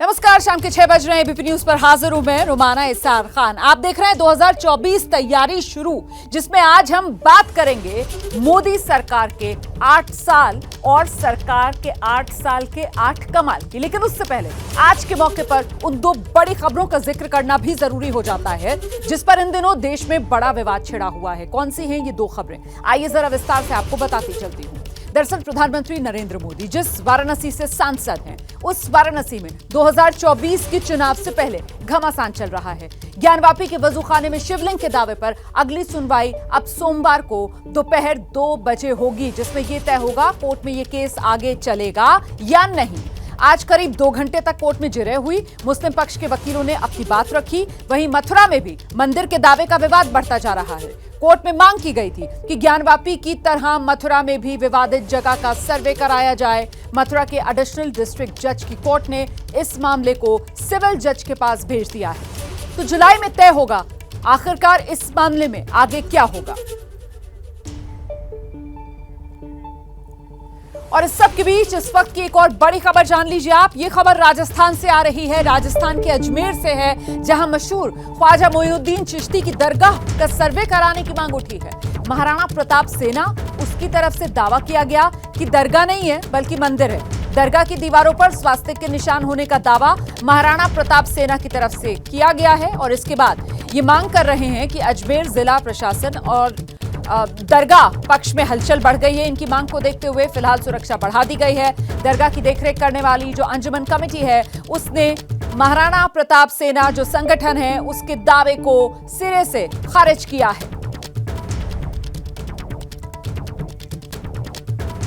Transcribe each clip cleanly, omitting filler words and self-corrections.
नमस्कार, शाम के 6 बज रहे हैं। एबीपी न्यूज पर हाजिर हूं मैं रुमाना इसार खान। आप देख रहे हैं 2024 तैयारी शुरू, जिसमें आज हम बात करेंगे मोदी सरकार के 8 साल और सरकार के 8 साल के 8 कमाल की। लेकिन उससे पहले आज के मौके पर उन 2 बड़ी खबरों का जिक्र करना भी जरूरी हो जाता है, जिस पर इन दिनों देश में बड़ा विवाद छिड़ा हुआ है। कौन सी हैं ये 2 खबरें, आइए जरा विस्तार से आपको बताती चलती हूँ। दरअसल प्रधानमंत्री नरेंद्र मोदी जिस वाराणसी से सांसद हैं, उस वाराणसी में 2024 के चुनाव से पहले घमासान चल रहा है। ज्ञानवापी के वजूखाने में शिवलिंग के दावे पर अगली सुनवाई अब सोमवार को दोपहर 2 बजे होगी, जिसमें यह तय होगा कोर्ट में यह केस आगे चलेगा या नहीं। आज करीब 2 घंटे तक कोर्ट में जिरह हुई। मुस्लिम पक्ष के वकीलों ने अपनी बात रखी। वहीं मथुरा में भी मंदिर के दावे का विवाद बढ़ता जा रहा है। कोर्ट में मांग की गई थी कि ज्ञानवापी की तरह मथुरा में भी विवादित जगह का सर्वे कराया जाए। मथुरा के एडिशनल डिस्ट्रिक्ट जज की कोर्ट ने इस मामले को सिविल जज के पास भेज दिया है। तो जुलाई में तय होगा आखिरकार इस मामले में आगे क्या होगा। और इस सब के बीच इस वक्त की एक और बड़ी खबर जान लीजिए आप। ये खबर राजस्थान से आ रही है। राजस्थान के अजमेर से है, जहां मशहूर ख्वाजा मोइनुद्दीन चिश्ती की दरगाह का सर्वे कराने की मांग उठी है। महाराणा प्रताप सेना, उसकी तरफ से दावा किया गया कि दरगाह नहीं है बल्कि मंदिर है। दरगाह की दीवारों पर स्वास्तिक के निशान होने का दावा महाराणा प्रताप सेना की तरफ से किया गया है। और इसके बाद ये मांग कर रहे हैं कि अजमेर जिला प्रशासन और दरगाह पक्ष में हलचल बढ़ गई है। इनकी मांग को देखते हुए फिलहाल सुरक्षा बढ़ा दी गई है। दरगाह की देखरेख करने वाली जो अंजुमन कमेटी है, उसने महाराणा प्रताप सेना जो संगठन है उसके दावे को सिरे से खारिज किया है।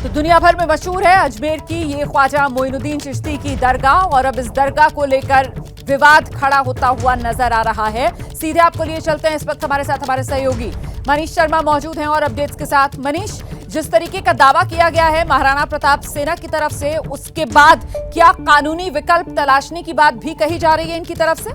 तो दुनिया भर में मशहूर है अजमेर की ये ख्वाजा मोइनुद्दीन चिश्ती की दरगाह, और अब इस दरगाह को लेकर विवाद खड़ा होता हुआ नजर आ रहा है। सीधे आपको लिए चलते हैं। इस वक्त हमारे साथ हमारे सहयोगी मनीष शर्मा मौजूद हैं और अपडेट्स के साथ। मनीष, जिस तरीके का दावा किया गया है महाराणा प्रताप सेना की तरफ से, उसके बाद क्या कानूनी विकल्प तलाशने की बात भी कही जा रही है इनकी तरफ से?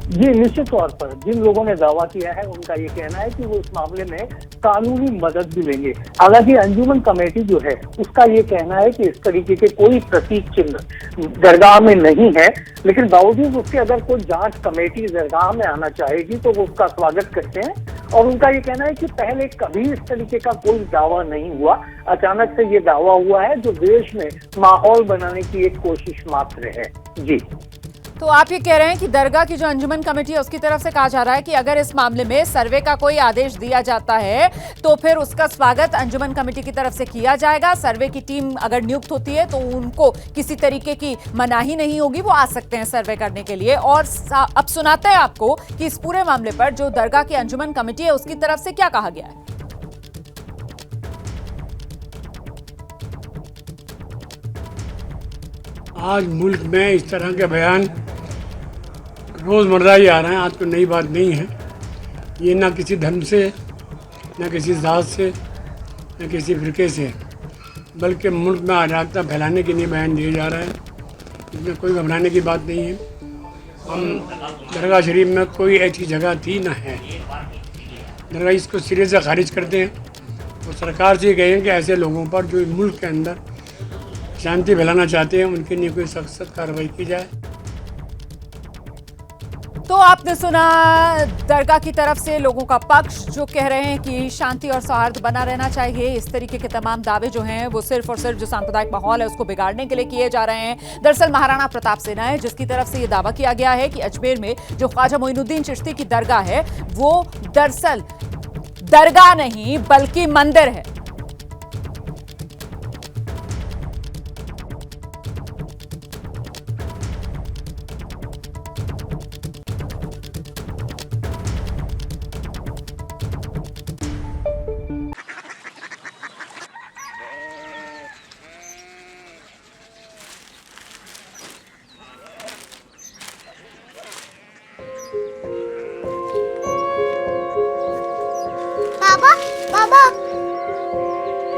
जी, निश्चित तौर पर जिन लोगों ने दावा किया है उनका ये कहना है कि वो इस मामले में कानूनी मदद भी लेंगे। हालांकि अंजुमन कमेटी जो है उसका ये कहना है कि इस तरीके के कोई प्रतीक चिन्ह दरगाह में नहीं है, लेकिन बावजूद उसके अगर कोई जांच कमेटी दरगाह में आना चाहेगी तो वो उसका स्वागत करते हैं। और उनका ये कहना है कि पहले कभी इस तरीके का कोई दावा नहीं हुआ, अचानक से ये दावा हुआ है जो देश में माहौल बनाने की एक कोशिश मात्र है। जी, तो आप ये कह रहे हैं कि दरगाह की जो अंजुमन कमेटी है उसकी तरफ से कहा जा रहा है कि अगर इस मामले में सर्वे का कोई आदेश दिया जाता है तो फिर उसका स्वागत अंजुमन कमेटी की तरफ से किया जाएगा। सर्वे की टीम अगर नियुक्त होती है तो उनको किसी तरीके की मनाही नहीं होगी, वो आ सकते हैं सर्वे करने के लिए। और अब सुनाते हैं आपको कि इस पूरे मामले पर जो दरगाह की अंजुमन कमेटी है उसकी तरफ से क्या कहा गया है। आज मुल्क में इस तरह के बयान रोज़मर्रा ही आ रहे हैं। आज तो नई बात नहीं है। ये ना किसी धर्म से, ना किसी जात से, ना किसी फिरके से, बल्कि मुल्क में अराजकता फैलाने के लिए बयान दिए जा रहे हैं। इसमें कोई घबराने की बात नहीं है। हम दरगाह शरीफ में कोई ऐसी जगह थी ना है। दरगाह इसको सिरे से खारिज करते हैं और सरकार से कहें कि ऐसे लोगों पर जो मुल्क के अंदर शांति फैलाना चाहते हैं उनके लिए कोई सख्त कार्रवाई की जाए। तो आपने सुना दरगाह की तरफ से लोगों का पक्ष, जो कह रहे हैं कि शांति और सौहार्द बना रहना चाहिए। इस तरीके के तमाम दावे जो हैं वो सिर्फ और सिर्फ जो सांप्रदायिक माहौल है उसको बिगाड़ने के लिए किए जा रहे हैं। दरअसल महाराणा प्रताप सेना है जिसकी तरफ से ये दावा किया गया है कि अजमेर में जो ख्वाजा मोइनुद्दीन चिश्ती की दरगाह है वो दरअसल दरगाह नहीं बल्कि मंदिर है।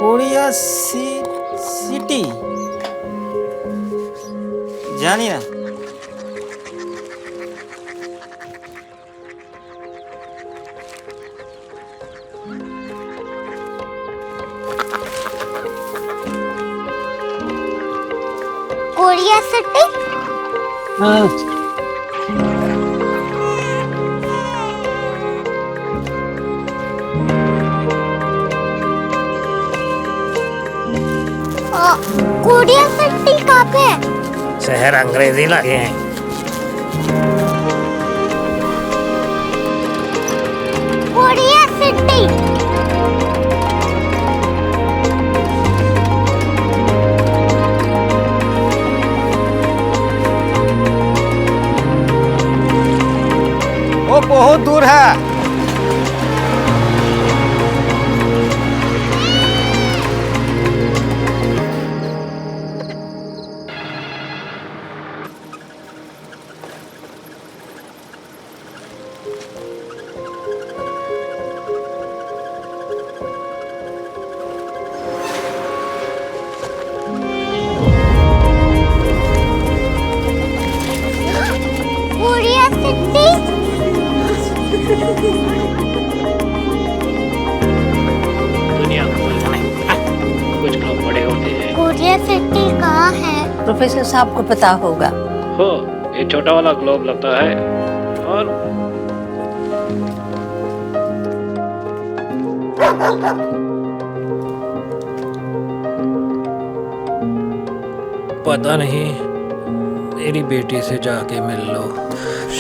कोरिया सिटी जानी ना। कोरिया सिटी कोरिया सिटी कहाँ पे है? शहर अंग्रेजी लगे हैं। Korea city. वो बहुत दूर है। Korea city. दुनिया को नहीं, कुछ लोग बड़े होते हैं। कोरिया सिटी कहाँ है? प्रोफेसर साहब को पता होगा। हो, ये छोटा वाला ग्लोब लगता है और पता नहीं, मेरी बेटी से जाके मिल लो,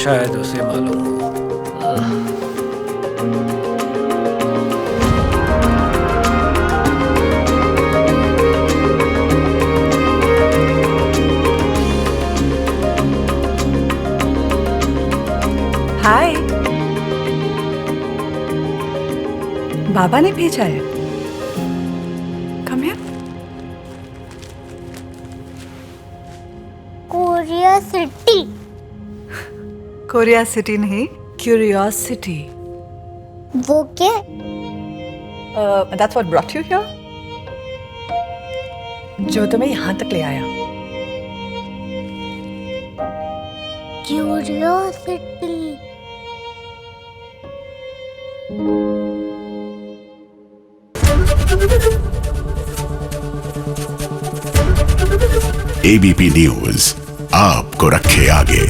शायद उसे मालूम हो। हाय, बाबा ने भेजा है। Come here. Korea city. Korea city नहीं, क्यूरियोसिटी। वो क्या? That's what brought you here? जो तुम्हें यहाँ तक ले आया। क्यूरियोसिटी। एबीपी न्यूज आपको रखे आगे।